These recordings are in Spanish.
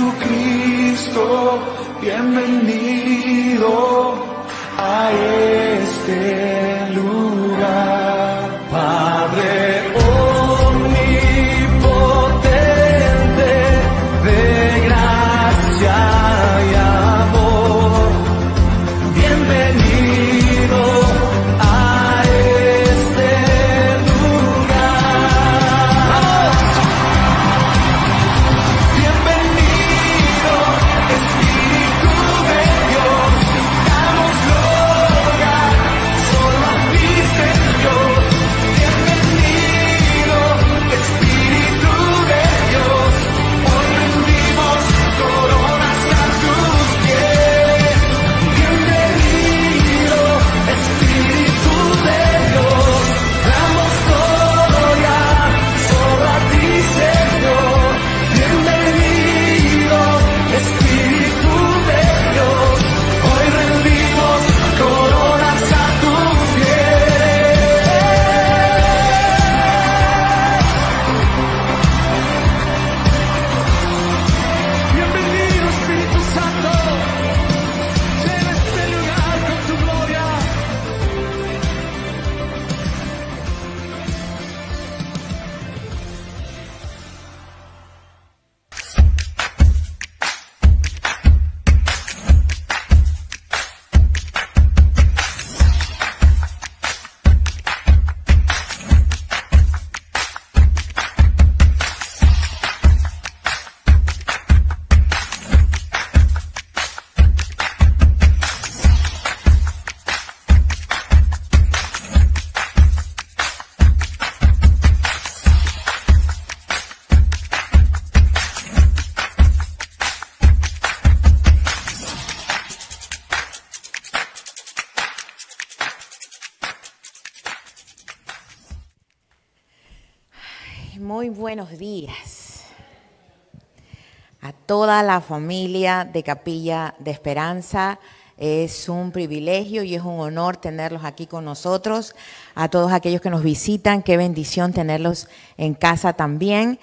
Jesucristo, bienvenido a este lugar. Padre omnipotente, de gracia y amor, bienvenido a este lugar. Bienvenido, Espíritu de Dios, damos gloria solo a ti, Señor. Bienvenido, Espíritu de Dios, hoy rendimos coronas a tus pies. Bienvenido, Espíritu de Dios, damos gloria solo a ti, Señor. Bienvenido, Espíritu de Dios, hoy rendimos coronas a tus pies. Bienvenido, Espíritu Santo, llena este lugar con tu gloria. Muy buenos días a toda la familia de Capilla de Esperanza. Es un privilegio y es un honor tenerlos aquí con nosotros. A todos aquellos que nos visitan, qué bendición tenerlos en casa también.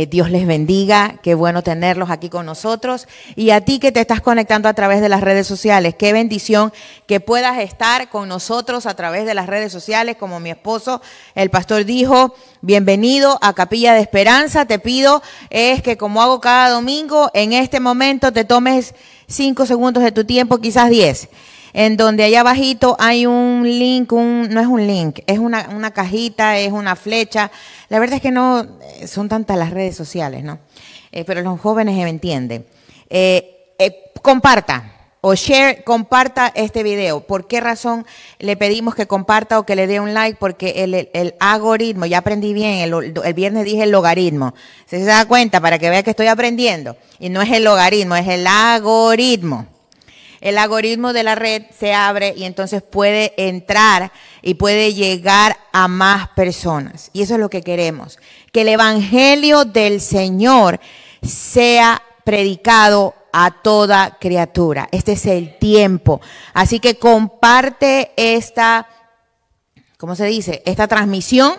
Dios les bendiga, qué bueno tenerlos aquí con nosotros. Y a ti que te estás conectando a través de las redes sociales, qué bendición que puedas estar con nosotros a través de las redes sociales. Como mi esposo, el pastor, dijo, bienvenido a Capilla de Esperanza. Te pido es que, como hago cada domingo, en este momento te tomes 5 segundos de tu tiempo, quizás 10, en donde allá abajito hay un link, no es un link, es una cajita, es una flecha. La verdad es que no son tantas las redes sociales, ¿no? Pero los jóvenes me entienden. Comparta o comparta este video. ¿Por qué razón le pedimos que comparta o que le dé un like? Porque el algoritmo, ya aprendí bien, el viernes dije el logaritmo. ¿Se da cuenta? Para que vea que estoy aprendiendo. Y no es el logaritmo, es el algoritmo. El algoritmo de la red se abre y entonces puede entrar y puede llegar a más personas. Y eso es lo que queremos, que el evangelio del Señor sea predicado a toda criatura. Este es el tiempo. Así que comparte esta, ¿cómo se dice? Esta transmisión.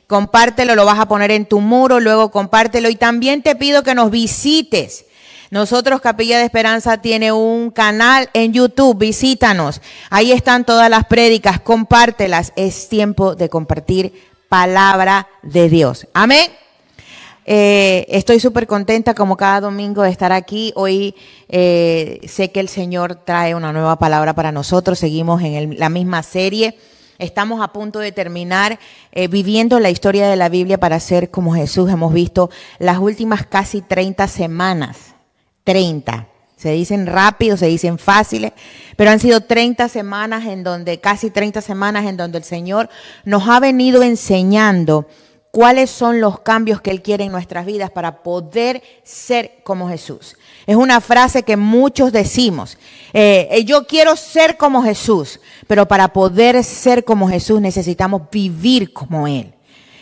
Compártelo, lo vas a poner en tu muro, luego compártelo. Y también te pido que nos visites. Nosotros, Capilla de Esperanza, tiene un canal en YouTube, visítanos. Ahí están todas las prédicas, compártelas. Es tiempo de compartir palabra de Dios. Amén. Estoy súper contenta como cada domingo de estar aquí. Hoy sé que el Señor trae una nueva palabra para nosotros. Seguimos en la misma serie. Estamos a punto de terminar viviendo la historia de la Biblia para ser como Jesús. Hemos visto las últimas casi 30 semanas. 30. Se dicen rápido, se dicen fáciles, pero han sido 30 semanas en donde, casi 30 semanas en donde el Señor nos ha venido enseñando cuáles son los cambios que Él quiere en nuestras vidas para poder ser como Jesús. Es una frase que muchos decimos, yo quiero ser como Jesús, pero para poder ser como Jesús necesitamos vivir como Él.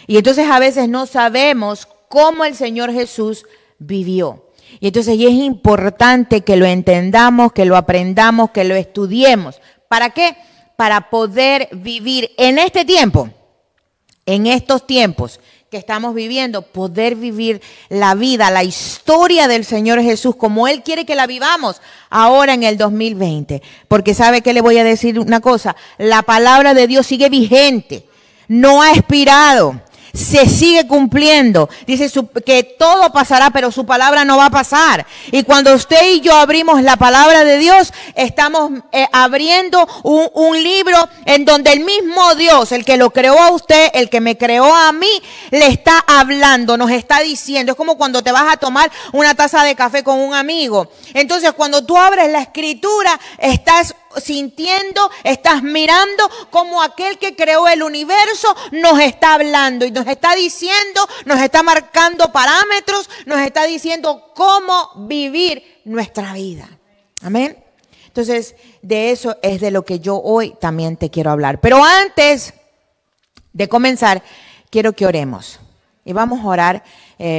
Y entonces a veces no sabemos cómo el Señor Jesús vivió. Y entonces es importante que lo entendamos, que lo aprendamos, que lo estudiemos. ¿Para qué? Para poder vivir en este tiempo, en estos tiempos que estamos viviendo, poder vivir la vida, la historia del Señor Jesús como Él quiere que la vivamos ahora en el 2020. Porque ¿sabe qué le voy a decir una cosa? La palabra de Dios sigue vigente, no ha expirado. Se sigue cumpliendo. Dice que todo pasará, pero su palabra no va a pasar. Y cuando usted y yo abrimos la palabra de Dios, estamos abriendo un libro en donde el mismo Dios, el que lo creó a usted, el que me creó a mí, le está hablando, nos está diciendo. Es como cuando te vas a tomar una taza de café con un amigo. Entonces, cuando tú abres la escritura, estás sintiendo, estás mirando como aquel que creó el universo nos está hablando y nos está diciendo, nos está marcando parámetros, nos está diciendo cómo vivir nuestra vida. Amén. Entonces, de eso es de lo que yo hoy también te quiero hablar. Pero antes de comenzar, quiero que oremos. Y vamos a orar,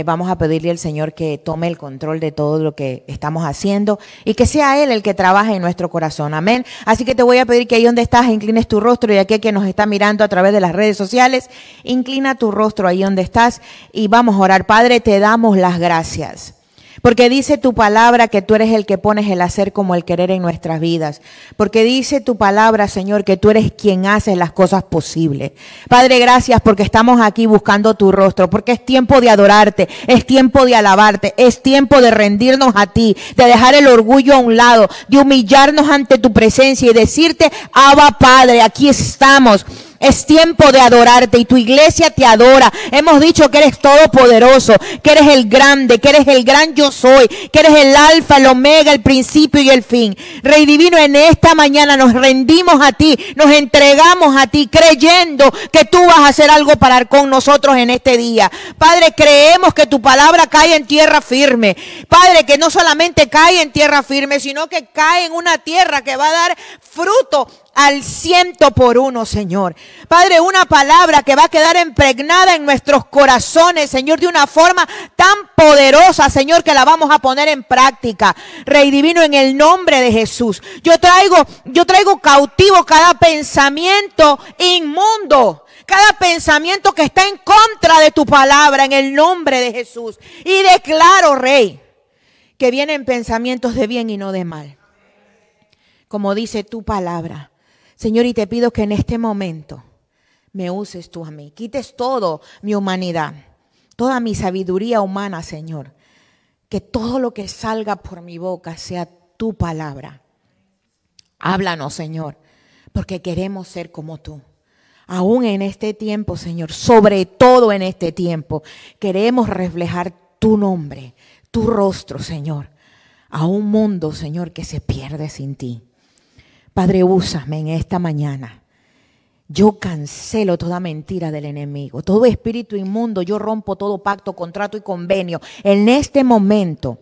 vamos a pedirle al Señor que tome el control de todo lo que estamos haciendo y que sea Él el que trabaje en nuestro corazón. Amén. Así que te voy a pedir que ahí donde estás inclines tu rostro, y aquel que nos está mirando a través de las redes sociales, inclina tu rostro ahí donde estás y vamos a orar. Padre, te damos las gracias. Porque dice tu palabra que tú eres el que pones el hacer como el querer en nuestras vidas. Porque dice tu palabra, Señor, que tú eres quien hace las cosas posibles. Padre, gracias porque estamos aquí buscando tu rostro. Porque es tiempo de adorarte, es tiempo de alabarte, es tiempo de rendirnos a ti, de dejar el orgullo a un lado, de humillarnos ante tu presencia y decirte, Abba Padre, aquí estamos. Es tiempo de adorarte y tu iglesia te adora. Hemos dicho que eres todopoderoso, que eres el grande, que eres el gran yo soy, que eres el alfa, el omega, el principio y el fin. Rey divino, en esta mañana nos rendimos a ti, nos entregamos a ti, creyendo que tú vas a hacer algo para con nosotros en este día. Padre, creemos que tu palabra cae en tierra firme. Padre, que no solamente cae en tierra firme, sino que cae en una tierra que va a dar fruto al 100%, Señor. Padre, una palabra que va a quedar impregnada en nuestros corazones, Señor, de una forma tan poderosa, Señor, que la vamos a poner en práctica. Rey divino, en el nombre de Jesús. Yo traigo cautivo cada pensamiento inmundo, cada pensamiento que está en contra de tu palabra, en el nombre de Jesús. Y declaro, Rey, que vienen pensamientos de bien y no de mal, como dice tu palabra. Señor, y te pido que en este momento me uses tú a mí. Quites todo mi humanidad, toda mi sabiduría humana, Señor. Que todo lo que salga por mi boca sea tu palabra. Háblanos, Señor, porque queremos ser como tú. Aún en este tiempo, Señor, sobre todo en este tiempo, queremos reflejar tu nombre, tu rostro, Señor, a un mundo, Señor, que se pierde sin ti. Padre, úsame en esta mañana. Yo cancelo toda mentira del enemigo, todo espíritu inmundo. Yo rompo todo pacto, contrato y convenio en este momento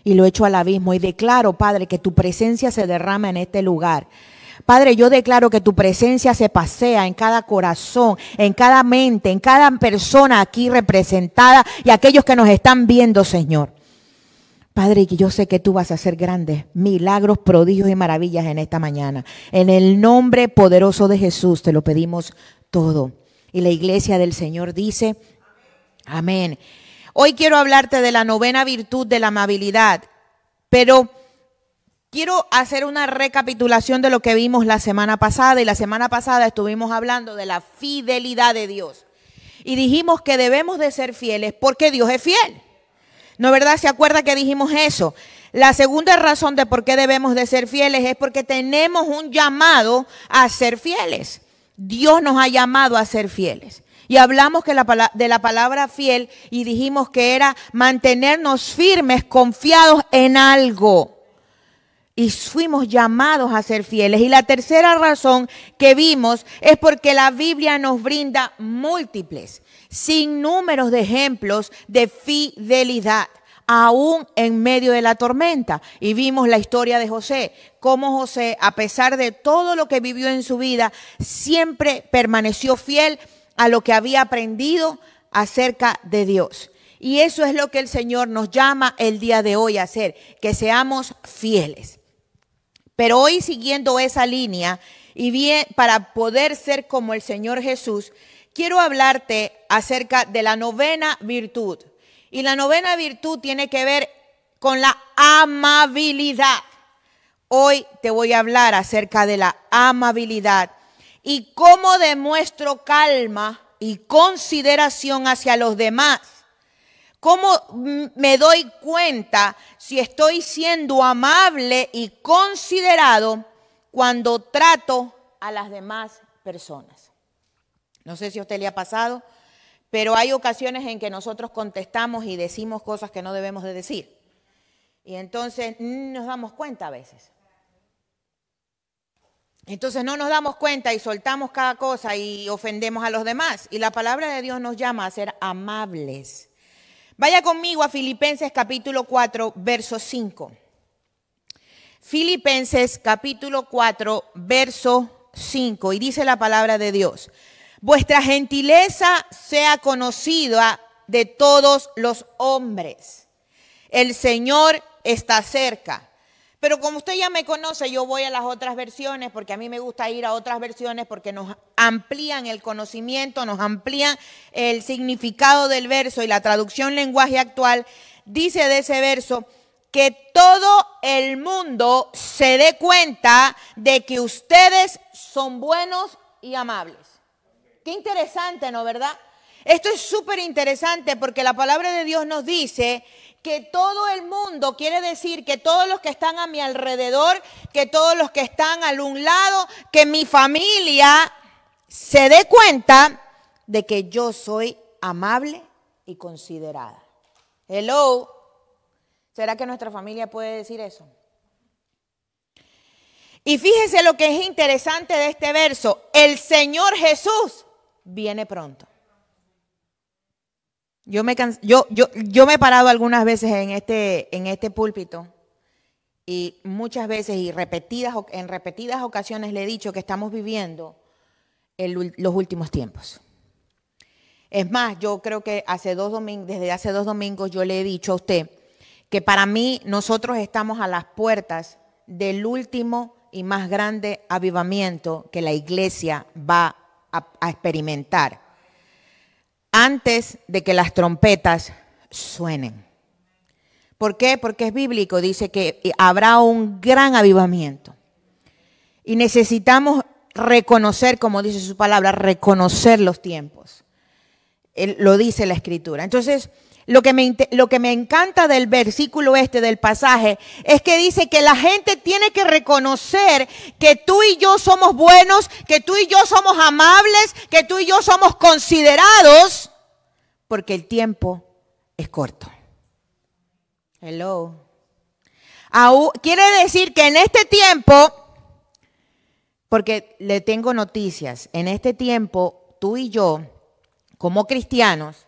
y lo echo al abismo. Y declaro, Padre, que tu presencia se derrama en este lugar. Padre, yo declaro que tu presencia se pasea en cada corazón, en cada mente, en cada persona aquí representada y aquellos que nos están viendo, Señor. Padre, yo sé que tú vas a hacer grandes milagros, prodigios y maravillas en esta mañana. En el nombre poderoso de Jesús te lo pedimos todo. Y la iglesia del Señor dice, amén. Hoy quiero hablarte de la novena virtud de la amabilidad, pero quiero hacer una recapitulación de lo que vimos la semana pasada. Y la semana pasada estuvimos hablando de la fidelidad de Dios. Y dijimos que debemos de ser fieles porque Dios es fiel. ¿No es verdad? ¿Se acuerda que dijimos eso? La segunda razón de por qué debemos de ser fieles es porque tenemos un llamado a ser fieles. Dios nos ha llamado a ser fieles. Y hablamos de la palabra fiel y dijimos que era mantenernos firmes, confiados en algo. Y fuimos llamados a ser fieles. Y la tercera razón que vimos es porque la Biblia nos brinda múltiples, sin números de ejemplos de fidelidad, aún en medio de la tormenta. Y vimos la historia de José, cómo José, a pesar de todo lo que vivió en su vida, siempre permaneció fiel a lo que había aprendido acerca de Dios. Y eso es lo que el Señor nos llama el día de hoy a hacer, que seamos fieles. Pero hoy, siguiendo esa línea y bien para poder ser como el Señor Jesús, quiero hablarte acerca de la novena virtud. Y la novena virtud tiene que ver con la amabilidad. Hoy te voy a hablar acerca de la amabilidad y cómo demuestro calma y consideración hacia los demás. ¿Cómo me doy cuenta si estoy siendo amable y considerado cuando trato a las demás personas? No sé si a usted le ha pasado, pero hay ocasiones en que nosotros contestamos y decimos cosas que no debemos de decir. Y entonces nos damos cuenta a veces. Entonces no nos damos cuenta y soltamos cada cosa y ofendemos a los demás. Y la palabra de Dios nos llama a ser amables. Vaya conmigo a Filipenses capítulo 4, verso 5. Filipenses capítulo 4, verso 5. Y dice la palabra de Dios: vuestra gentileza sea conocida de todos los hombres. El Señor está cerca. Pero como usted ya me conoce, yo voy a las otras versiones porque a mí me gusta ir a otras versiones porque nos amplían el conocimiento, nos amplían el significado del verso, y la traducción lenguaje actual dice de ese verso que todo el mundo se dé cuenta de que ustedes son buenos y amables. Qué interesante, ¿no, verdad? Esto es súper interesante porque la palabra de Dios nos dice que todo el mundo, quiere decir que todos los que están a mi alrededor, que todos los que están al un lado, que mi familia se dé cuenta de que yo soy amable y considerada. Hello. ¿Será que nuestra familia puede decir eso? Y fíjese lo que es interesante de este verso. El Señor Jesús viene pronto. Yo me he parado algunas veces en este púlpito y muchas veces y en repetidas ocasiones le he dicho que estamos viviendo los últimos tiempos. Es más, yo creo que desde hace 2 domingos yo le he dicho a usted que para mí nosotros estamos a las puertas del último y más grande avivamiento que la iglesia va a experimentar, antes de que las trompetas suenen. ¿Por qué? Porque es bíblico, dice que habrá un gran avivamiento. Y necesitamos reconocer, como dice su palabra, reconocer los tiempos. Lo dice la Escritura. Entonces, lo que me encanta del versículo del pasaje, es que dice que la gente tiene que reconocer que tú y yo somos buenos, que tú y yo somos amables, que tú y yo somos considerados, porque el tiempo es corto. Hello. Quiere decir que en este tiempo, porque le tengo noticias, en este tiempo tú y yo, como cristianos,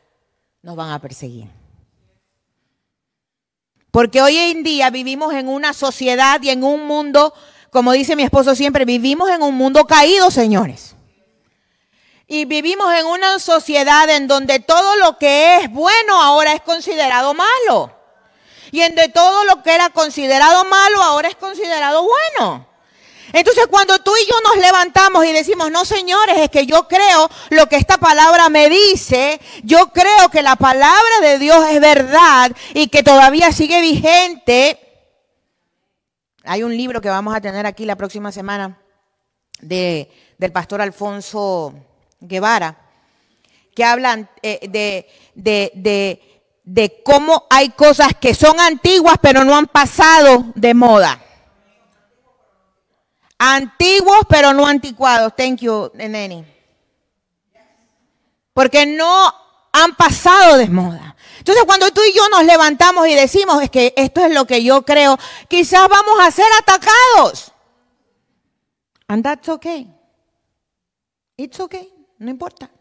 nos van a perseguir. Porque hoy en día vivimos en una sociedad y en un mundo, como dice mi esposo siempre, vivimos en un mundo caído, señores. Y vivimos en una sociedad en donde todo lo que es bueno ahora es considerado malo. Y en donde todo lo que era considerado malo ahora es considerado bueno. Entonces, cuando tú y yo nos levantamos y decimos, no, señores, es que yo creo lo que esta palabra me dice, yo creo que la palabra de Dios es verdad y que todavía sigue vigente. Hay un libro que vamos a tener aquí la próxima semana del pastor Alfonso Guevara, que hablan de cómo hay cosas que son antiguas pero no han pasado de moda. Antiguos pero no anticuados. Thank you, Neni. Porque no han pasado de moda. Entonces, cuando tú y yo nos levantamos y decimos, es que esto es lo que yo creo, quizás vamos a ser atacados. And that's okay. It's okay. No importa.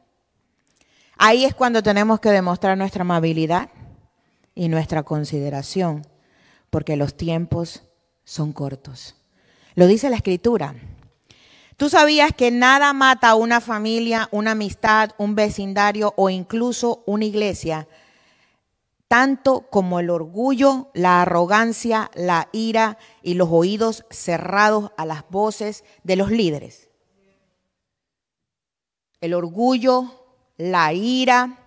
Ahí es cuando tenemos que demostrar nuestra amabilidad y nuestra consideración, porque los tiempos son cortos. Lo dice la Escritura. ¿Tú sabías que nada mata a una familia, una amistad, un vecindario o incluso una iglesia tanto como el orgullo, la arrogancia, la ira y los oídos cerrados a las voces de los líderes. El orgullo, la ira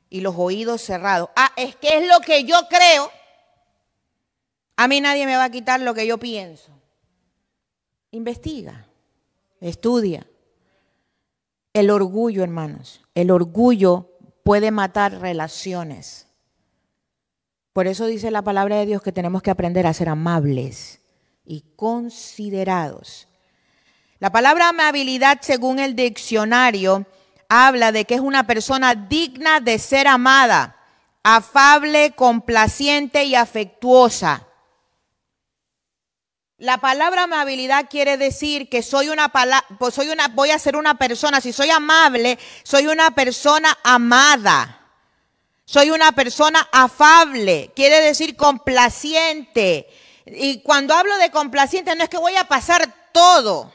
y los oídos cerrados. Es que es lo que yo creo. A mí nadie me va a quitar lo que yo pienso. Investiga, estudia. El orgullo, hermanos, el orgullo puede matar relaciones. Por eso dice la palabra de Dios que tenemos que aprender a ser amables y considerados. La palabra amabilidad, según el diccionario, habla de que es una persona digna de ser amada, afable, complaciente y afectuosa. La palabra amabilidad quiere decir que voy a ser una persona, si soy amable, soy una persona amada. Soy una persona afable, quiere decir complaciente. Y cuando hablo de complaciente no es que voy a pasar todo,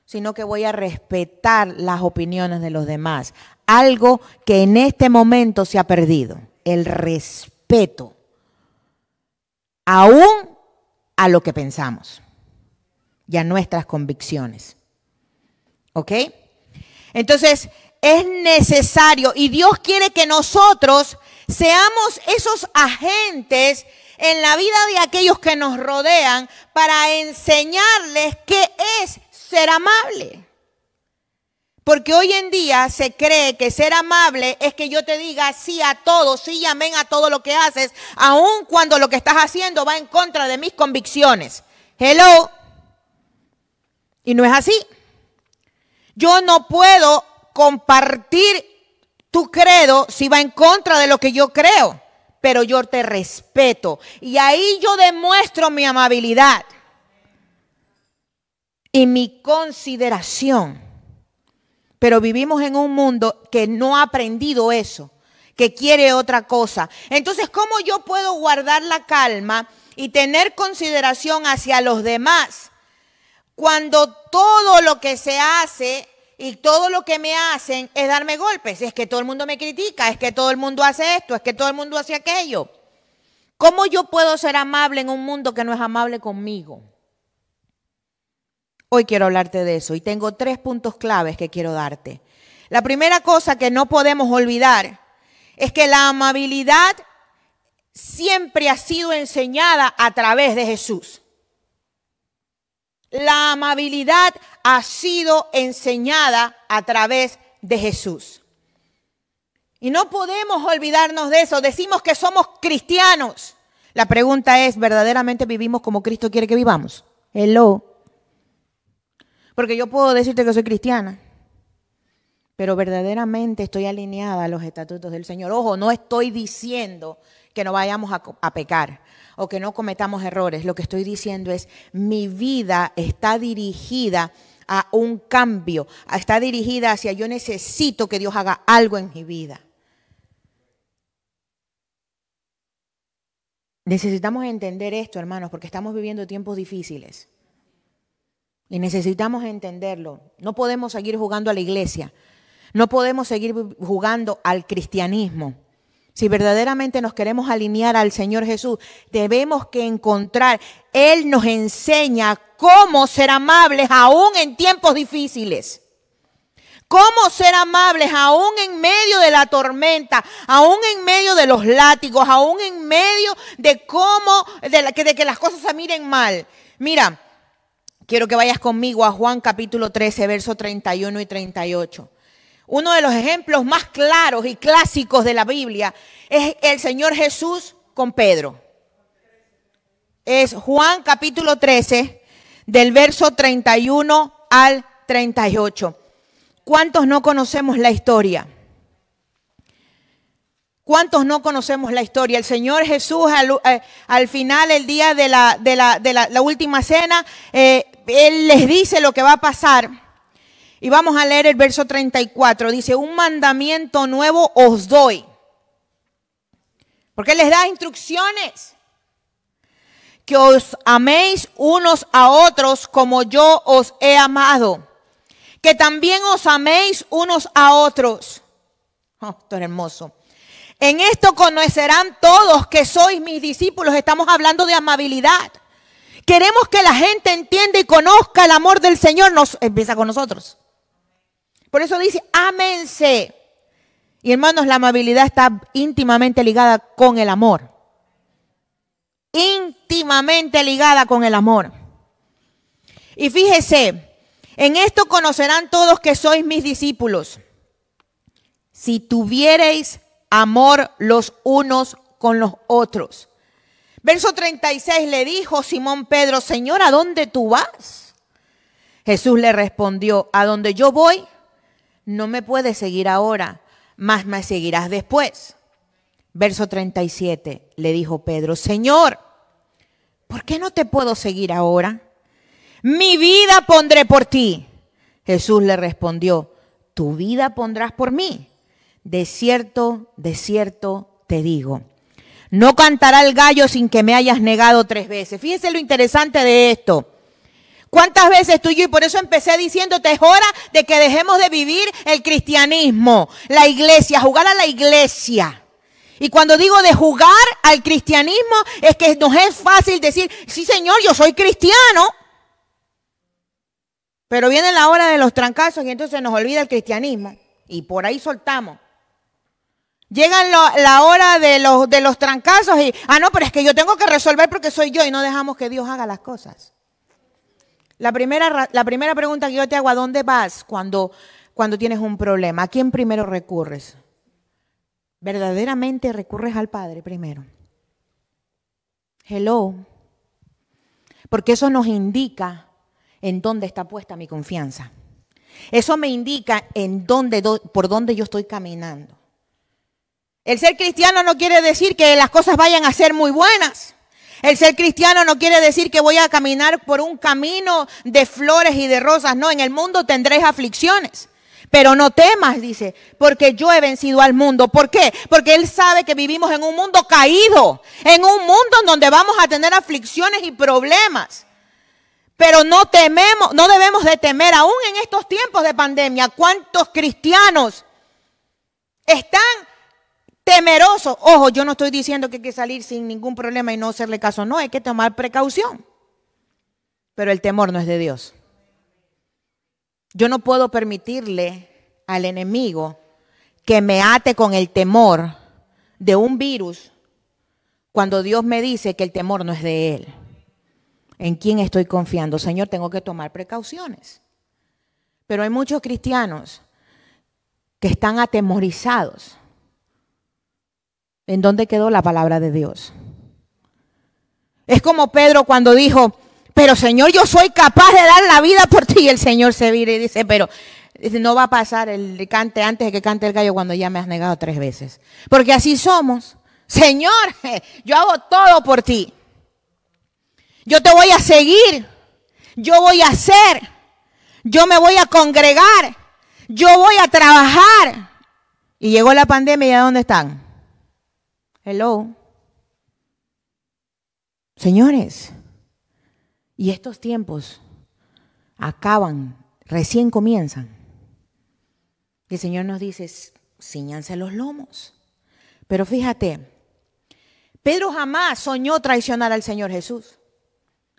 sino que voy a respetar las opiniones de los demás. Algo que en este momento se ha perdido, el respeto, aún a lo que pensamos y a nuestras convicciones. ¿Ok? Entonces, es necesario y Dios quiere que nosotros seamos esos agentes en la vida de aquellos que nos rodean para enseñarles qué es ser amable. Porque hoy en día se cree que ser amable es que yo te diga sí a todo, sí y amén a todo lo que haces, aun cuando lo que estás haciendo va en contra de mis convicciones. Hello. Y no es así. Yo no puedo compartir tu credo si va en contra de lo que yo creo, pero yo te respeto y ahí yo demuestro mi amabilidad y mi consideración. Pero vivimos en un mundo que no ha aprendido eso, que quiere otra cosa. Entonces, ¿cómo yo puedo guardar la calma y tener consideración hacia los demás cuando todo lo que se hace y todo lo que me hacen es darme golpes? Es que todo el mundo me critica, es que todo el mundo hace esto, es que todo el mundo hace aquello. ¿Cómo yo puedo ser amable en un mundo que no es amable conmigo? Hoy quiero hablarte de eso y tengo 3 puntos claves que quiero darte. La primera cosa que no podemos olvidar es que la amabilidad siempre ha sido enseñada a través de Jesús. La amabilidad ha sido enseñada a través de Jesús. Y no podemos olvidarnos de eso. Decimos que somos cristianos. La pregunta es, ¿verdaderamente vivimos como Cristo quiere que vivamos? Hello. Porque yo puedo decirte que soy cristiana, pero verdaderamente estoy alineada a los estatutos del Señor. Ojo, no estoy diciendo que no vayamos a pecar o que no cometamos errores. Lo que estoy diciendo es, mi vida está dirigida a un cambio, está dirigida hacia yo necesito que Dios haga algo en mi vida. Necesitamos entender esto, hermanos, porque estamos viviendo tiempos difíciles. Y necesitamos entenderlo. No podemos seguir jugando a la iglesia. No podemos seguir jugando al cristianismo. Si verdaderamente nos queremos alinear al Señor Jesús, debemos que encontrar. Él nos enseña cómo ser amables aún en tiempos difíciles. Cómo ser amables aún en medio de la tormenta, aún en medio de los látigos, aún en medio de que las cosas se miren mal. Mira. Quiero que vayas conmigo a Juan capítulo 13, versos 31 y 38. Uno de los ejemplos más claros y clásicos de la Biblia es el Señor Jesús con Pedro. Es Juan capítulo 13, del verso 31 al 38. ¿Cuántos no conocemos la historia? ¿Cuántos no conocemos la historia? El Señor Jesús al final, el día de la última cena, Él les dice lo que va a pasar. Y vamos a leer el verso 34. Dice, un mandamiento nuevo os doy. Porque Él les da instrucciones. Que os améis unos a otros como yo os he amado. Que también os améis unos a otros. Oh, esto es hermoso. En esto conocerán todos que sois mis discípulos. Estamos hablando de amabilidad. Queremos que la gente entienda y conozca el amor del Señor. Empieza con nosotros. Por eso dice, ámense. Y hermanos, la amabilidad está íntimamente ligada con el amor. Íntimamente ligada con el amor. Y fíjese, en esto conocerán todos que sois mis discípulos, si tuviereis amor los unos con los otros. Verso 36, le dijo Simón Pedro, Señor, ¿a dónde tú vas? Jesús le respondió, a donde yo voy, no me puedes seguir ahora, mas me seguirás después. Verso 37, le dijo Pedro, Señor, ¿por qué no te puedo seguir ahora? Mi vida pondré por ti. Jesús le respondió, tu vida pondrás por mí. De cierto te digo, no cantará el gallo sin que me hayas negado 3 veces. Fíjese lo interesante de esto. ¿Cuántas veces tú y yo? Y por eso empecé diciéndote, es hora de que dejemos de vivir el cristianismo, la iglesia, jugar a la iglesia. Y cuando digo de jugar al cristianismo, es que nos es fácil decir, sí señor, yo soy cristiano. Pero viene la hora de los trancazos y entonces nos olvida el cristianismo. Y por ahí soltamos. Llega la hora de los trancazos y, no, pero es que yo tengo que resolver porque soy yo, y no dejamos que Dios haga las cosas. La primera pregunta que yo te hago, ¿a dónde vas cuando tienes un problema? ¿A quién primero recurres? ¿Verdaderamente recurres al Padre primero? Hello. Porque eso nos indica en dónde está puesta mi confianza. Eso me indica por dónde yo estoy caminando. El ser cristiano no quiere decir que las cosas vayan a ser muy buenas. El ser cristiano no quiere decir que voy a caminar por un camino de flores y de rosas. No, en el mundo tendréis aflicciones. Pero no temas, dice, porque yo he vencido al mundo. ¿Por qué? Porque Él sabe que vivimos en un mundo caído, en un mundo en donde vamos a tener aflicciones y problemas. Pero no debemos de temer, aún en estos tiempos de pandemia. ¿Cuántos cristianos están temerosos? Ojo, yo no estoy diciendo que hay que salir sin ningún problema y no hacerle caso. No, hay que tomar precaución. Pero el temor no es de Dios. Yo no puedo permitirle al enemigo que me ate con el temor de un virus cuando Dios me dice que el temor no es de Él. ¿En quién estoy confiando? Señor, tengo que tomar precauciones. Pero hay muchos cristianos que están atemorizados. ¿En dónde quedó la palabra de Dios? Es como Pedro cuando dijo, pero Señor, yo soy capaz de dar la vida por ti. Y el Señor se vira y dice, pero no va a pasar el cante antes de que cante el gallo cuando ya me has negado 3 veces. Porque así somos. Señor, yo hago todo por ti. Yo te voy a seguir. Yo voy a hacer. Yo me voy a congregar. Yo voy a trabajar. Y llegó la pandemia, ¿y a dónde están? Hello. Señores, y estos tiempos acaban, recién comienzan. Y el Señor nos dice, cíñanse los lomos. Pero fíjate, Pedro jamás soñó traicionar al Señor Jesús.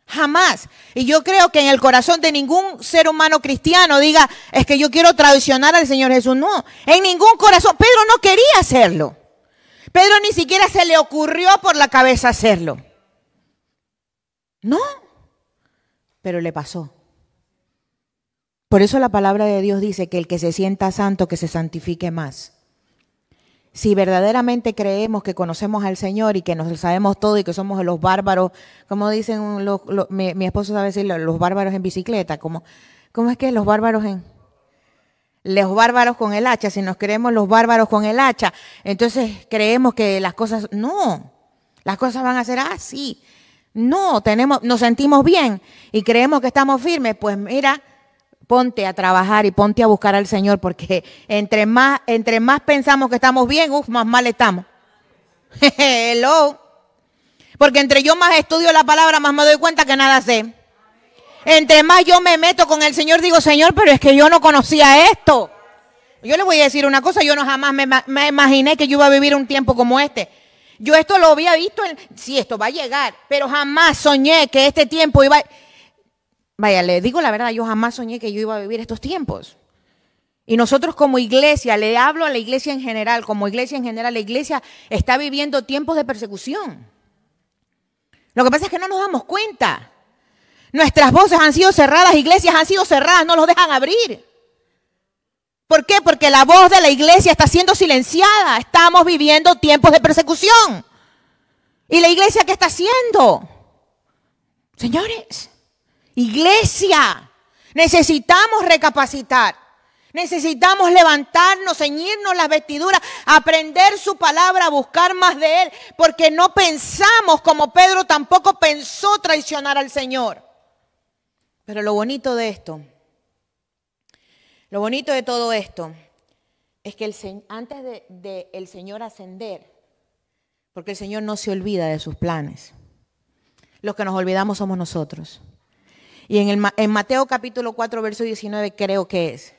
Jamás. Y yo creo que en el corazón de ningún ser humano cristiano diga, es que yo quiero traicionar al Señor Jesús. No, en ningún corazón. Pedro no quería hacerlo. Pedro ni siquiera se le ocurrió por la cabeza hacerlo. No, pero le pasó. Por eso la palabra de Dios dice que el que se sienta santo, que se santifique más. Si verdaderamente creemos que conocemos al Señor y que nos sabemos todo y que somos los bárbaros, como dicen mi esposo sabe decir, los bárbaros en bicicleta, ¿cómo es que los bárbaros con el hacha? Si nos creemos los bárbaros con el hacha, entonces creemos que las cosas van a ser así. No, nos sentimos bien y creemos que estamos firmes, pues mira, ponte a trabajar y ponte a buscar al Señor, porque entre más pensamos que estamos bien, más mal estamos. Hello. Porque entre yo más estudio la palabra, más me doy cuenta que nada sé. Entre más yo me meto con el Señor, digo, Señor, pero es que yo no conocía esto. Yo les voy a decir una cosa, yo no jamás me imaginé que yo iba a vivir un tiempo como este. Yo esto lo había visto, sí, esto va a llegar, pero jamás soñé que este tiempo iba a... Vaya, le digo la verdad, yo jamás soñé que yo iba a vivir estos tiempos. Y nosotros como iglesia, le hablo a la iglesia en general, como iglesia en general, la iglesia está viviendo tiempos de persecución. Lo que pasa es que no nos damos cuenta. Nuestras voces han sido cerradas, iglesias han sido cerradas, no los dejan abrir. ¿Por qué? Porque la voz de la iglesia está siendo silenciada. Estamos viviendo tiempos de persecución. ¿Y la iglesia qué está haciendo? Señores, iglesia, necesitamos recapacitar. Necesitamos levantarnos, ceñirnos las vestiduras, aprender su palabra, buscar más de Él. Porque no pensamos como Pedro tampoco pensó traicionar al Señor. Pero lo bonito de esto, lo bonito de todo esto, es que antes de el Señor ascender, porque el Señor no se olvida de sus planes. Los que nos olvidamos somos nosotros. Y en Mateo capítulo 4, verso 19 creo que es.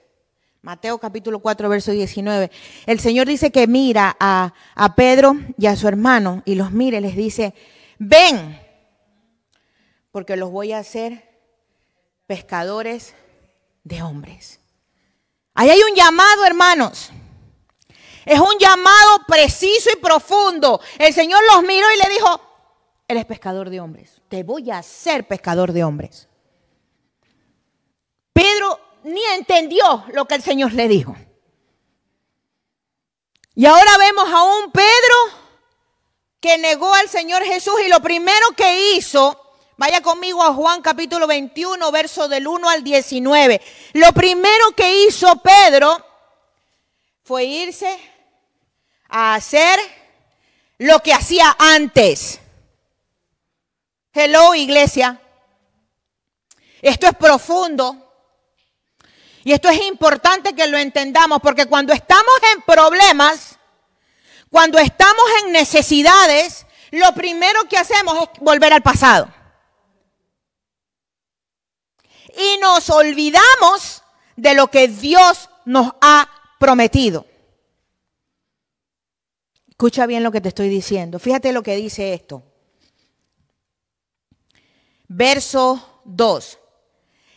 Mateo capítulo 4, verso 19. El Señor dice que mira a Pedro y a su hermano y los mira y les dice, ven, porque los voy a hacer pescadores de hombres. Ahí hay un llamado, hermanos. Es un llamado preciso y profundo. El Señor los miró y le dijo, eres pescador de hombres. Te voy a hacer pescador de hombres. Pedro ni entendió lo que el Señor le dijo. Y ahora vemos a un Pedro que negó al Señor Jesús y lo primero que hizo, vaya conmigo a Juan capítulo 21, verso del 1 al 19. Lo primero que hizo Pedro fue irse a hacer lo que hacía antes. Hello, iglesia. Esto es profundo. Y esto es importante que lo entendamos, porque cuando estamos en problemas, cuando estamos en necesidades, lo primero que hacemos es volver al pasado. Y nos olvidamos de lo que Dios nos ha prometido. Escucha bien lo que te estoy diciendo. Fíjate lo que dice esto. Verso 2.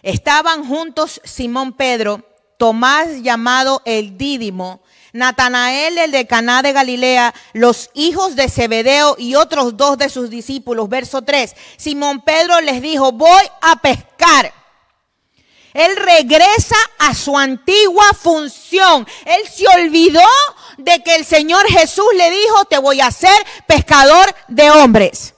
Estaban juntos Simón Pedro, Tomás llamado el Dídimo, Natanael el de Caná de Galilea, los hijos de Zebedeo y otros dos de sus discípulos. Verso 3. Simón Pedro les dijo, voy a pescar. Él regresa a su antigua función. Él se olvidó de que el Señor Jesús le dijo, te voy a hacer pescador de hombres.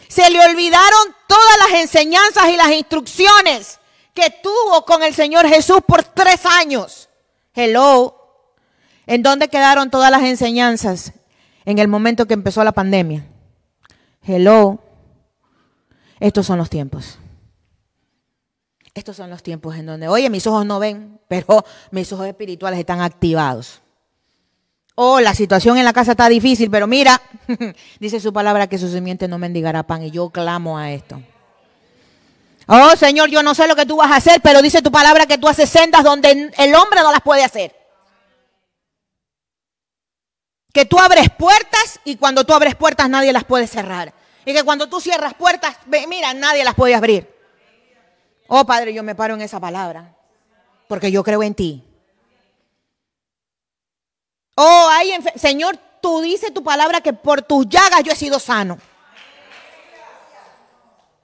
Se le olvidaron todas las enseñanzas y las instrucciones que tuvo con el Señor Jesús por 3 años. Hello. ¿En dónde quedaron todas las enseñanzas? En el momento que empezó la pandemia. Hello. Estos son los tiempos. Estos son los tiempos en donde, oye, mis ojos no ven, pero mis ojos espirituales están activados. Oh, la situación en la casa está difícil, pero mira, dice su palabra que su simiente no mendigará pan, y yo clamo a esto. Oh, Señor, yo no sé lo que tú vas a hacer, pero dice tu palabra que tú haces sendas donde el hombre no las puede hacer. Que tú abres puertas y cuando tú abres puertas nadie las puede cerrar. Y que cuando tú cierras puertas, mira, nadie las puede abrir. Oh, Padre, yo me paro en esa palabra, porque yo creo en ti. Oh, Señor, tú dices tu palabra que por tus llagas yo he sido sano.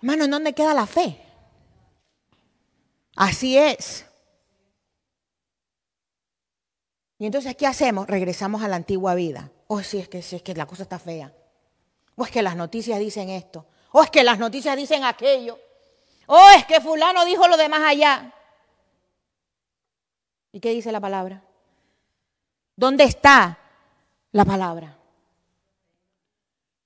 Hermano, ¿en dónde queda la fe? Así es. Y entonces, ¿qué hacemos? Regresamos a la antigua vida. Oh, sí, es que la cosa está fea. O es que las noticias dicen esto. O es que las noticias dicen aquello. Oh, es que fulano dijo lo de más allá. ¿Y qué dice la palabra? ¿Dónde está la palabra?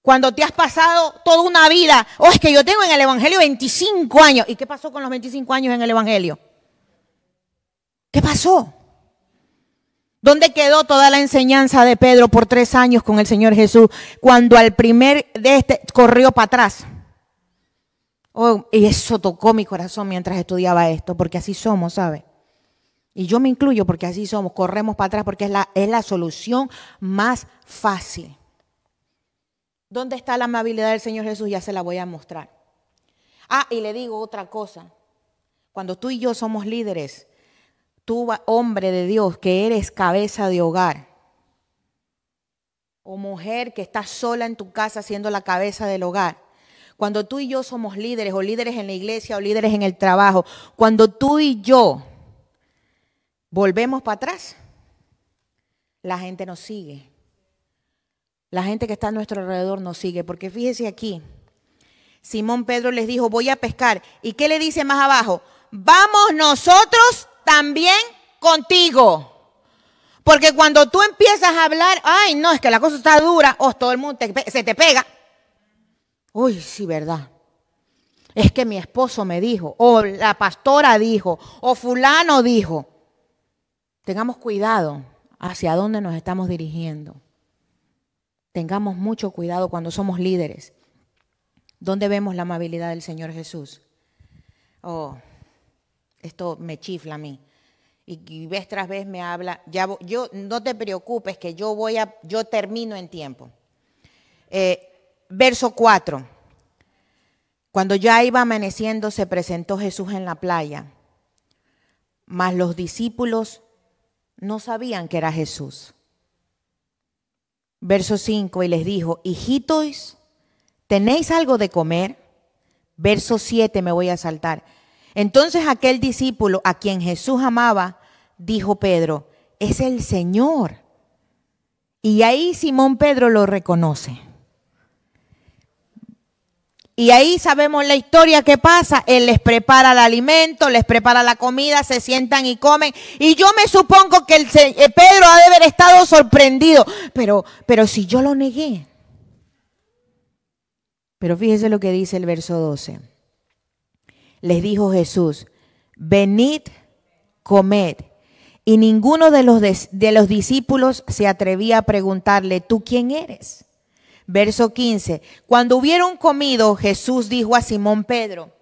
Cuando te has pasado toda una vida, oh, es que yo tengo en el Evangelio 25 años. ¿Y qué pasó con los 25 años en el Evangelio? ¿Qué pasó? ¿Dónde quedó toda la enseñanza de Pedro por 3 años con el Señor Jesús? Cuando al primer de corrió para atrás. Oh, y eso tocó mi corazón mientras estudiaba esto, porque así somos, ¿sabe? Y yo me incluyo porque así somos, corremos para atrás porque es la solución más fácil. ¿Dónde está la amabilidad del Señor Jesús? Ya se la voy a mostrar. Ah, y le digo otra cosa. Cuando tú y yo somos líderes, tú, hombre de Dios, que eres cabeza de hogar, o mujer que estás sola en tu casa siendo la cabeza del hogar, cuando tú y yo somos líderes, o líderes en la iglesia, o líderes en el trabajo, cuando tú y yo volvemos para atrás, la gente nos sigue. La gente que está a nuestro alrededor nos sigue, porque fíjese aquí, Simón Pedro les dijo, voy a pescar. ¿Y qué le dice más abajo? Vamos nosotros también contigo. Porque cuando tú empiezas a hablar, ay, no, es que la cosa está dura, o todo el mundo se te pega. Uy, sí, verdad. Es que mi esposo me dijo, o la pastora dijo, o fulano dijo. Tengamos cuidado hacia dónde nos estamos dirigiendo. Tengamos mucho cuidado cuando somos líderes. ¿Dónde vemos la amabilidad del Señor Jesús? Oh, esto me chifla a mí. Y vez tras vez me habla. Yo no te preocupes que yo termino en tiempo. Verso 4. Cuando ya iba amaneciendo, se presentó Jesús en la playa. Mas los discípulos no sabían que era Jesús. Verso 5, y les dijo, hijitos, ¿tenéis algo de comer? Verso 7, me voy a saltar. Entonces aquel discípulo a quien Jesús amaba, dijo Pedro, es el Señor. Y ahí Simón Pedro lo reconoce. Y ahí sabemos la historia que pasa. Él les prepara el alimento, les prepara la comida, se sientan y comen. Y yo me supongo que Pedro ha de haber estado sorprendido. Pero si yo lo negué. Pero fíjese lo que dice el verso 12. Les dijo Jesús, venid, comed. Y ninguno de los discípulos se atrevía a preguntarle, ¿tú quién eres? Verso 15, cuando hubieron comido, Jesús dijo a Simón Pedro,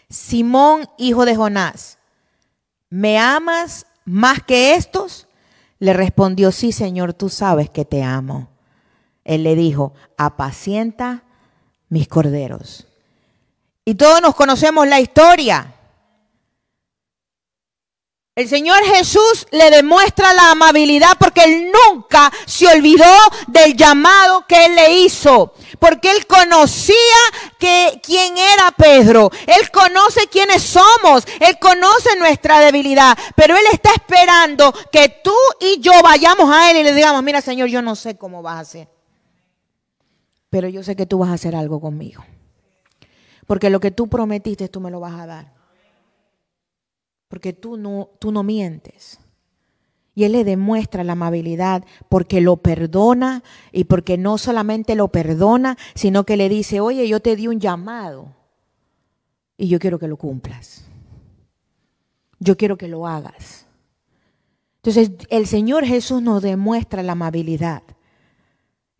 Simón, hijo de Jonás, ¿me amas más que estos? Le respondió, sí, Señor, tú sabes que te amo. Él le dijo, apacienta mis corderos. Y todos nos conocemos la historia. El Señor Jesús le demuestra la amabilidad porque Él nunca se olvidó del llamado que Él le hizo. Porque Él conocía quién era Pedro. Él conoce quiénes somos. Él conoce nuestra debilidad. Pero Él está esperando que tú y yo vayamos a Él y le digamos, mira Señor, yo no sé cómo vas a hacer. Pero yo sé que tú vas a hacer algo conmigo. Porque lo que tú prometiste, tú me lo vas a dar. Porque tú no mientes. Y Él le demuestra la amabilidad porque lo perdona y porque no solamente lo perdona, sino que le dice, oye, yo te di un llamado y yo quiero que lo cumplas. Yo quiero que lo hagas. Entonces, el Señor Jesús nos demuestra la amabilidad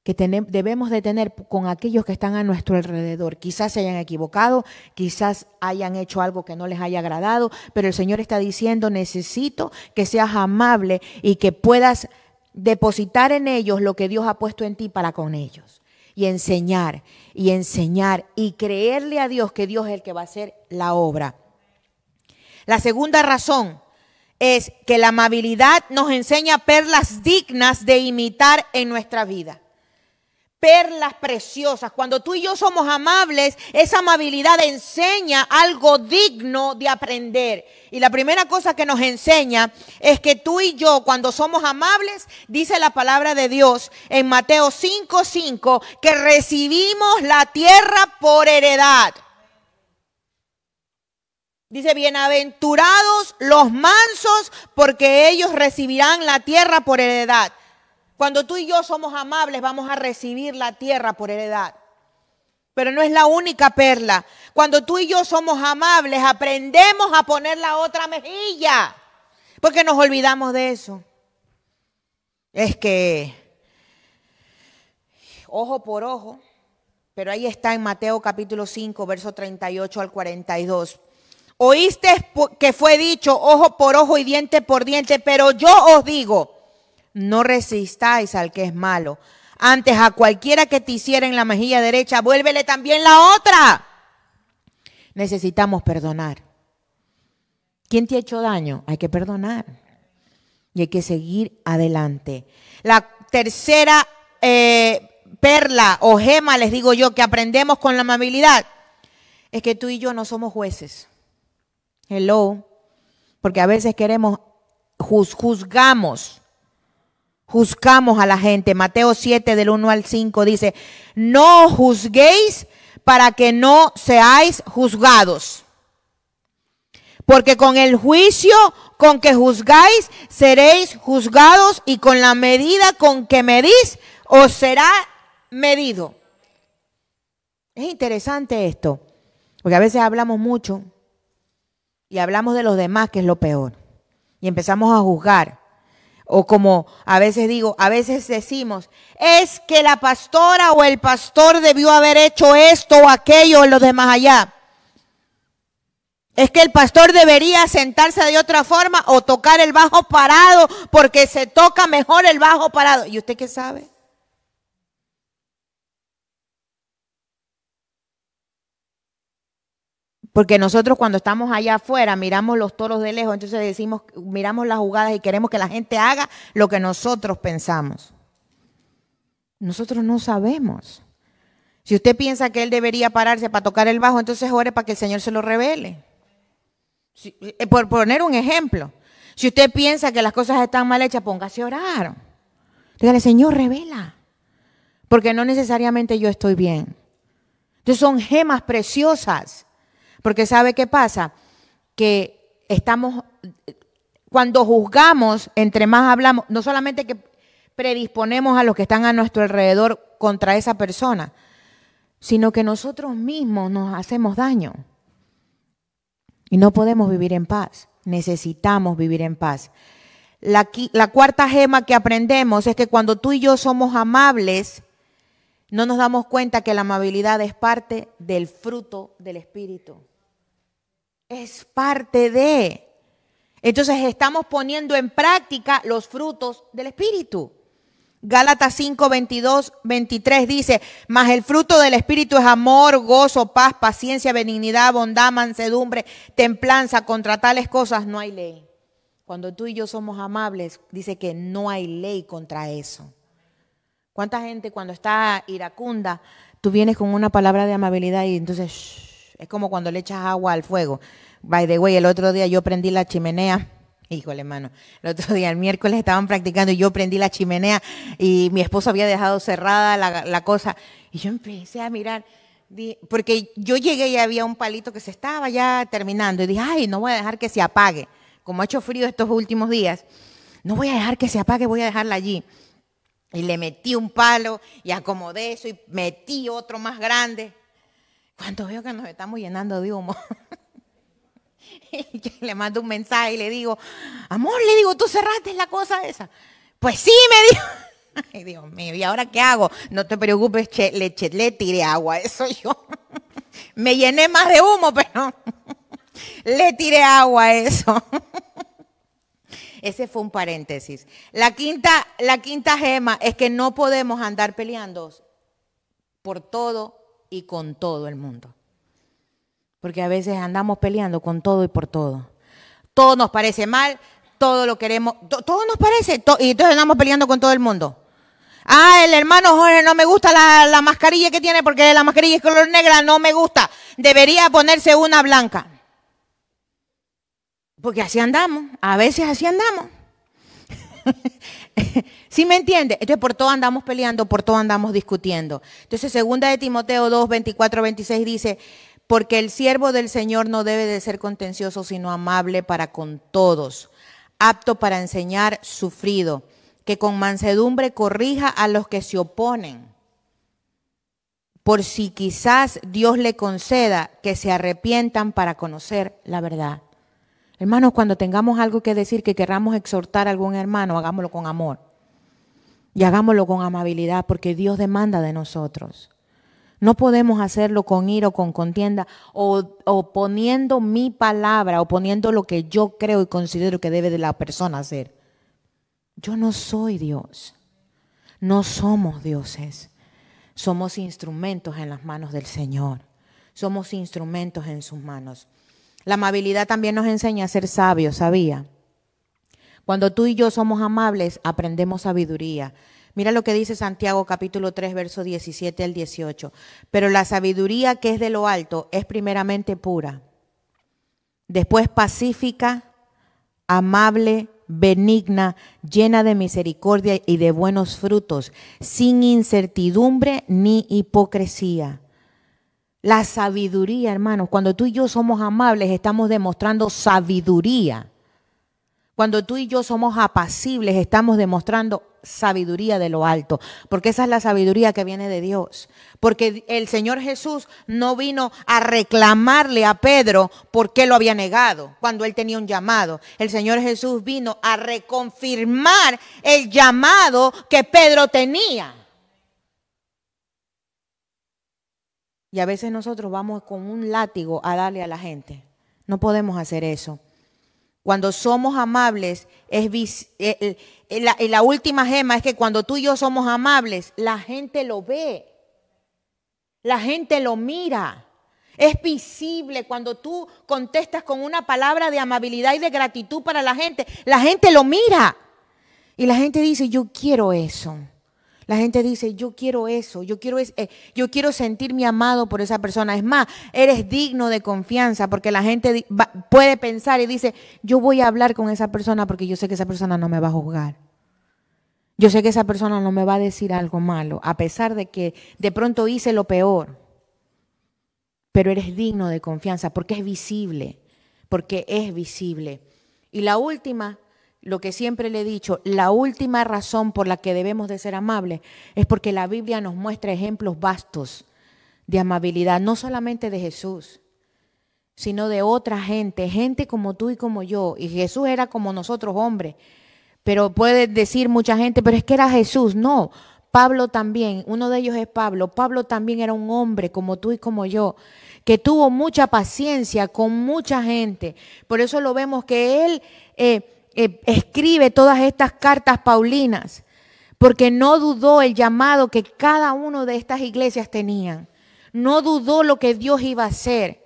que debemos de tener con aquellos que están a nuestro alrededor. Quizás se hayan equivocado, quizás hayan hecho algo que no les haya agradado, pero el Señor está diciendo, necesito que seas amable y que puedas depositar en ellos lo que Dios ha puesto en ti para con ellos. Y enseñar y creerle a Dios que Dios es el que va a hacer la obra. La segunda razón es que la amabilidad nos enseña perlas dignas de imitar en nuestra vida. Perlas preciosas. Cuando tú y yo somos amables, esa amabilidad enseña algo digno de aprender. Y la primera cosa que nos enseña es que tú y yo, cuando somos amables, dice la palabra de Dios en Mateo 5:5, que recibimos la tierra por heredad. Dice, bienaventurados los mansos, porque ellos recibirán la tierra por heredad. Cuando tú y yo somos amables, vamos a recibir la tierra por heredad. Pero no es la única perla. Cuando tú y yo somos amables, aprendemos a poner la otra mejilla. Porque nos olvidamos de eso. Es que, ojo por ojo, pero ahí está en Mateo capítulo 5, verso 38 al 42. Oíste que fue dicho ojo por ojo y diente por diente, pero yo os digo, no resistáis al que es malo. Antes a cualquiera que te hiciera en la mejilla derecha, vuélvele también la otra. Necesitamos perdonar. ¿Quién te ha hecho daño? Hay que perdonar. Y hay que seguir adelante. La tercera perla o gema, les digo yo, que aprendemos con la amabilidad, es que tú y yo no somos jueces. Hello. Porque a veces queremos, juzgamos a la gente. Mateo 7 del 1 al 5 dice, no juzguéis para que no seáis juzgados. Porque con el juicio con que juzgáis, seréis juzgados, y con la medida con que medís, os será medido. Es interesante esto, porque a veces hablamos mucho y hablamos de los demás, que es lo peor, y empezamos a juzgar. O como a veces digo, a veces decimos, es que la pastora o el pastor debió haber hecho esto o aquello o los demás allá. Es que el pastor debería sentarse de otra forma o tocar el bajo parado, porque se toca mejor el bajo parado. ¿Y usted qué sabe? Porque nosotros cuando estamos allá afuera miramos los toros de lejos, entonces decimos, miramos las jugadas y queremos que la gente haga lo que nosotros pensamos. Nosotros no sabemos. Si usted piensa que él debería pararse para tocar el bajo, entonces ore para que el Señor se lo revele. Por poner un ejemplo, si usted piensa que las cosas están mal hechas, póngase a orar. Dígale, Señor, revela. Porque no necesariamente yo estoy bien. Entonces son gemas preciosas. Porque ¿sabe qué pasa? Que cuando juzgamos, entre más hablamos, no solamente que predisponemos a los que están a nuestro alrededor contra esa persona, sino que nosotros mismos nos hacemos daño. Y no podemos vivir en paz. Necesitamos vivir en paz. La cuarta gema que aprendemos es que cuando tú y yo somos amables, no nos damos cuenta que la amabilidad es parte del fruto del Espíritu. Es parte de. Entonces estamos poniendo en práctica los frutos del Espíritu. Gálatas 5, 22, 23 dice, mas el fruto del Espíritu es amor, gozo, paz, paciencia, benignidad, bondad, mansedumbre, templanza. Contra tales cosas no hay ley. Cuando tú y yo somos amables, dice que no hay ley contra eso. ¿Cuánta gente cuando está iracunda, tú vienes con una palabra de amabilidad y entonces es como cuando le echas agua al fuego? By the way, el otro día yo prendí la chimenea. Híjole, hermano, el otro día, el miércoles, estaban practicando y yo prendí la chimenea y mi esposo había dejado cerrada la cosa. Y yo empecé a mirar, porque yo llegué y había un palito que se estaba ya terminando. Y dije, ay, no voy a dejar que se apague. Como ha hecho frío estos últimos días, no voy a dejar que se apague, voy a dejarla allí. Y le metí un palo y acomodé eso y metí otro más grande. Cuando veo que nos estamos llenando de humo, le mando un mensaje y le digo, amor, le digo, ¿tú cerraste la cosa esa? Pues sí, me dijo. Ay, Dios mío, ¿y ahora qué hago? No te preocupes, le tiré agua, eso yo. Me llené más de humo, pero le tiré agua a eso. Ese fue un paréntesis. La quinta gema es que no podemos andar peleando por todo y con todo el mundo. Porque a veces andamos peleando con todo y por todo. Todo nos parece mal, todo lo queremos, todo nos parece, y entonces andamos peleando con todo el mundo. Ah, el hermano Jorge no me gusta la mascarilla que tiene porque la mascarilla es color negra, no me gusta. Debería ponerse una blanca. Porque así andamos, a veces así andamos. ¿Sí me entiende? Entonces por todo andamos peleando, por todo andamos discutiendo. Entonces 2 de Timoteo 2, 24, 26 dice, porque el siervo del Señor no debe de ser contencioso, sino amable para con todos, apto para enseñar, sufrido, que con mansedumbre corrija a los que se oponen, por si quizás Dios le conceda que se arrepientan para conocer la verdad. Hermanos, cuando tengamos algo que decir, que queramos exhortar a algún hermano, hagámoslo con amor y hagámoslo con amabilidad, porque Dios demanda de nosotros. No podemos hacerlo con ira o con contienda o poniendo mi palabra o poniendo lo que yo creo y considero que debe de la persona hacer. Yo no soy Dios. No somos dioses. Somos instrumentos en las manos del Señor. Somos instrumentos en sus manos. La amabilidad también nos enseña a ser sabios, ¿sabía? Cuando tú y yo somos amables, aprendemos sabiduría. Mira lo que dice Santiago capítulo 3, verso 17 al 18. Pero la sabiduría que es de lo alto es primeramente pura, después pacífica, amable, benigna, llena de misericordia y de buenos frutos, sin incertidumbre ni hipocresía. La sabiduría, hermanos, cuando tú y yo somos amables, estamos demostrando sabiduría. Cuando tú y yo somos apacibles, estamos demostrando sabiduría de lo alto, porque esa es la sabiduría que viene de Dios. Porque el Señor Jesús no vino a reclamarle a Pedro por qué lo había negado cuando él tenía un llamado. El Señor Jesús vino a reconfirmar el llamado que Pedro tenía. Y a veces nosotros vamos con un látigo a darle a la gente. No podemos hacer eso. Cuando somos amables, la última gema es que cuando tú y yo somos amables, la gente lo ve. La gente lo mira. Es visible cuando tú contestas con una palabra de amabilidad y de gratitud para la gente lo mira. Y la gente dice, yo quiero eso. La gente dice, yo quiero eso, yo quiero sentirme amado por esa persona. Es más, eres digno de confianza porque la gente puede pensar y dice, yo voy a hablar con esa persona porque yo sé que esa persona no me va a juzgar. Yo sé que esa persona no me va a decir algo malo, a pesar de que de pronto hice lo peor. Pero eres digno de confianza porque es visible, Y la última, lo que siempre le he dicho, la última razón por la que debemos de ser amables es porque la Biblia nos muestra ejemplos vastos de amabilidad, no solamente de Jesús, sino de otra gente como tú y como yo. Y Jesús era como nosotros, hombres. Pero puede decir mucha gente, pero es que era Jesús. No, Pablo también, uno de ellos es Pablo. Pablo también era un hombre como tú y como yo, que tuvo mucha paciencia con mucha gente. Por eso lo vemos que él escribe todas estas cartas paulinas, porque no dudó el llamado que cada uno de estas iglesias tenían. No dudó lo que Dios iba a hacer.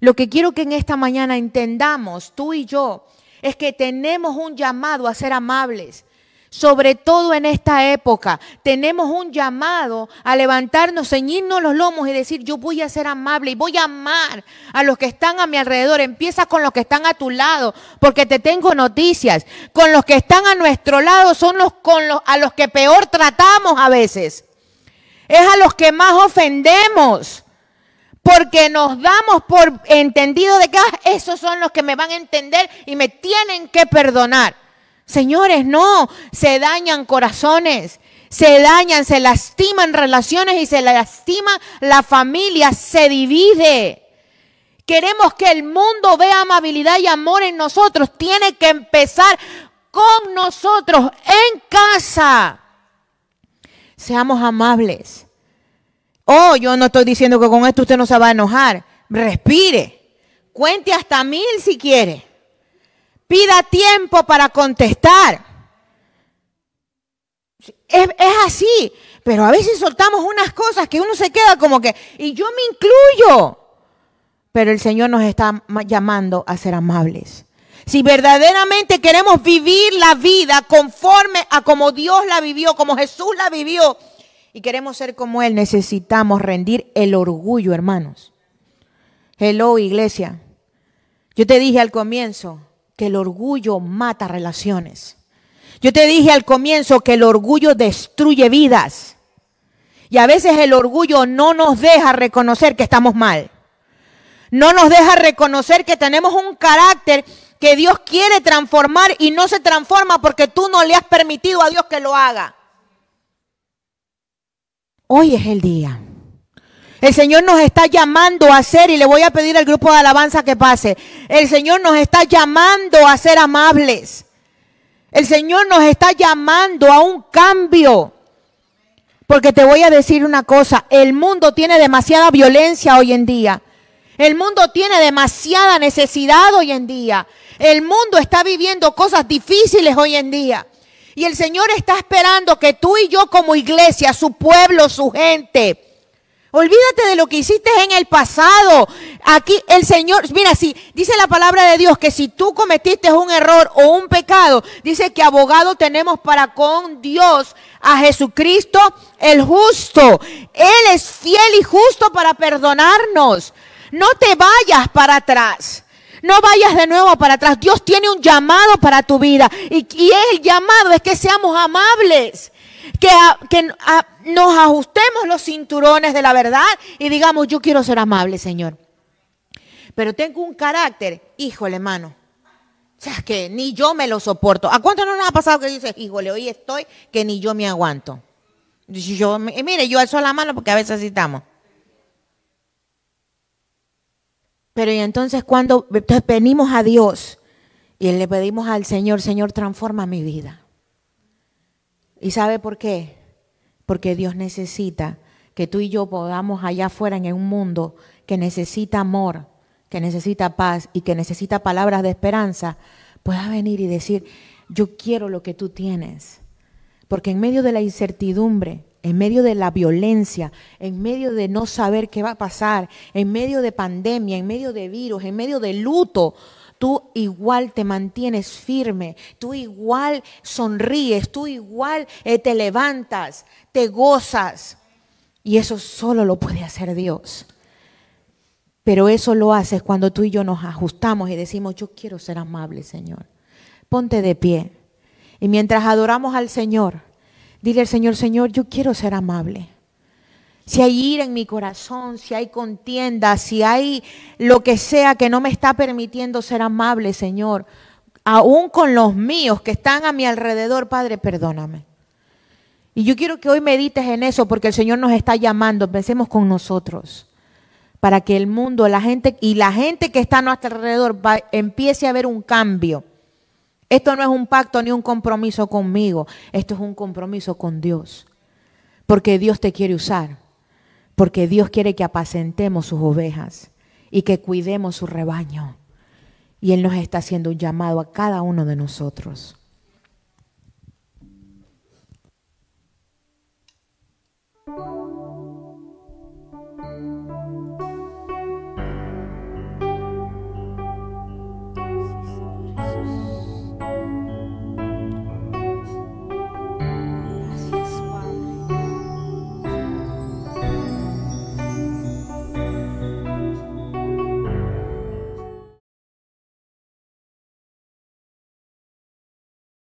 Lo que quiero que en esta mañana entendamos, tú y yo, es que tenemos un llamado a ser amables. Sobre todo en esta época, tenemos un llamado a levantarnos, ceñirnos los lomos y decir, yo voy a ser amable y voy a amar a los que están a mi alrededor. Empieza con los que están a tu lado, porque te tengo noticias. Con los que están a nuestro lado son a los que peor tratamos a veces. Es a los que más ofendemos, porque nos damos por entendido de que esos son los que me van a entender y me tienen que perdonar. Señores, no, se dañan corazones, se lastiman relaciones y se lastima la familia, se divide. Queremos que el mundo vea amabilidad y amor en nosotros. Tiene que empezar con nosotros en casa. Seamos amables. Oh, yo no estoy diciendo que con esto usted no se va a enojar. Respire. Cuente hasta 1000 si quiere. Pida tiempo para contestar. Es así. Pero a veces soltamos unas cosas que uno se queda como que, y yo me incluyo. Pero el Señor nos está llamando a ser amables. Si verdaderamente queremos vivir la vida conforme a como Dios la vivió, como Jesús la vivió, y queremos ser como Él, necesitamos rendir el orgullo, hermanos. Hello, iglesia. Yo te dije al comienzo que el orgullo mata relaciones. Yo te dije al comienzo que el orgullo destruye vidas. Y a veces el orgullo no nos deja reconocer que estamos mal. No nos deja reconocer que tenemos un carácter que Dios quiere transformar y no se transforma porque tú no le has permitido a Dios que lo haga. Hoy es el día. El Señor nos está llamando a ser, y le voy a pedir al grupo de alabanza que pase. El Señor nos está llamando a ser amables. El Señor nos está llamando a un cambio. Porque te voy a decir una cosa, el mundo tiene demasiada violencia hoy en día. El mundo tiene demasiada necesidad hoy en día. El mundo está viviendo cosas difíciles hoy en día. Y el Señor está esperando que tú y yo como iglesia, su pueblo, su gente, olvídate de lo que hiciste en el pasado. Aquí el Señor, mira, si dice la palabra de Dios que si tú cometiste un error o un pecado, dice que abogado tenemos para con Dios a Jesucristo el justo. Él es fiel y justo para perdonarnos. No te vayas para atrás. No vayas de nuevo para atrás. Dios tiene un llamado para tu vida. Y el llamado es que seamos amables. Que nos ajustemos los cinturones de la verdad y digamos, yo quiero ser amable, Señor. Pero tengo un carácter, híjole, hermano. O sea, que ni yo me lo soporto. ¿A cuánto no nos ha pasado que dices, híjole, hoy estoy que ni yo me aguanto? Mire, yo alzo la mano porque a veces así estamos. Pero y entonces cuando venimos a Dios y le pedimos al Señor, Señor, transforma mi vida. ¿Y sabe por qué? Porque Dios necesita que tú y yo podamos allá afuera en un mundo que necesita amor, que necesita paz y que necesita palabras de esperanza, pueda venir y decir, yo quiero lo que tú tienes. Porque en medio de la incertidumbre, en medio de la violencia, en medio de no saber qué va a pasar, en medio de pandemia, en medio de virus, en medio de luto, tú igual te mantienes firme, tú igual sonríes, tú igual te levantas, te gozas. Y eso solo lo puede hacer Dios. Pero eso lo haces cuando tú y yo nos ajustamos y decimos, yo quiero ser amable, Señor. Ponte de pie. Y mientras adoramos al Señor, dile al Señor, Señor, yo quiero ser amable. Si hay ira en mi corazón, si hay contienda, si hay lo que sea que no me está permitiendo ser amable, Señor, aún con los míos que están a mi alrededor, Padre, perdóname. Y yo quiero que hoy medites en eso porque el Señor nos está llamando. Empecemos con nosotros para que el mundo, la gente que está a nuestro alrededor empiece a ver un cambio. Esto no es un pacto ni un compromiso conmigo. Esto es un compromiso con Dios. Porque Dios te quiere usar. Porque Dios quiere que apacentemos sus ovejas y que cuidemos su rebaño. Y Él nos está haciendo un llamado a cada uno de nosotros.